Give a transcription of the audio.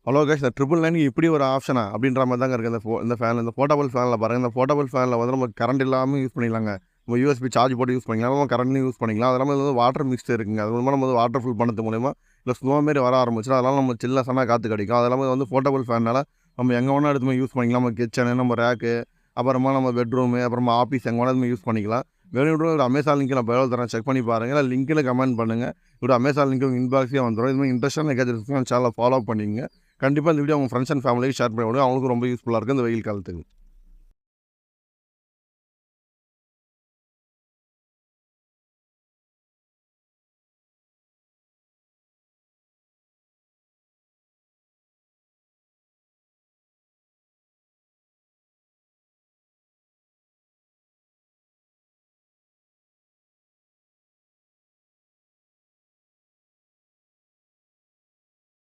Hello guys, இந்த 999 இப்படி ஒரு ஆப்ஷனா அப்படின்ற மாதிரி தாங்க இருக்குது. இந்த ஃபேன், இந்த போர்ட்டபிள் ஃபேனில் பாருங்கள். இந்த போர்ட்டபிள் ஃபேனில் வந்து நம்ம கரண்ட் இல்லாமல் யூஸ் பண்ணிக்கலாங்க. நம்ம யூஎஸ்பி சார்ஜ் போட்டு யூஸ் பண்ணிக்கலாம், நம்ம கரண்ட்லையும் யூஸ் பண்ணிக்கலாம். அது இல்லாமல் வந்து வாட்டர் மிக்ஸ்டு இருக்குங்க. அது மூலமாக நம்ம வந்து வாட்டர் ஃபில் பண்ணது மூலிமா இல்லை ஸ்னோ மாரி வர ஆரம்பிச்சிடும். அதனால் நம்ம சில்னஸான காற்று கிடைக்கும். அது இல்லாமல் வந்து போர்ட்டபிள் ஃபேனால் நம்ம எங்கே வேணால் எடுத்து யூஸ் பண்ணிக்கலாம். நம்ம கிச்சனு, நம்ம ரேக்கு, அப்புறமா நம்ம பெட்ரூமு, அப்புறமா ஆஃபீஸ் எங்கே வேணால் யூஸ் பண்ணிக்கலாம். வேணும் ஒரு அமேசான் லிங்க் நான் எவ்வளோ தரேன் செக் பண்ணி பாருங்கள். இல்லை லிங்க்கில் கமெண்ட் பண்ணுங்கள். ஒரு அமேசான் லிங்க் உங்கள் இன்பாக்ஸே வந்துடும். இதுமாதிரி இன்ட்ரெஸ்ட்டான எங்கேயாச்சும் சேனலை ஃபாலோ பண்ணிங்க. கண்டிப்பாக இந்த வீடியோ உங்கள் ஃப்ரெண்ட்ஸ் அண்ட் ஃபேமிலிக்கு ஷேர் பண்ணி விடுங்க. அவங்களுக்கும் ரொம்ப யூஸ்ஃபுல்லாக இருக்குது இந்த வெயில் காலத்துக்கு.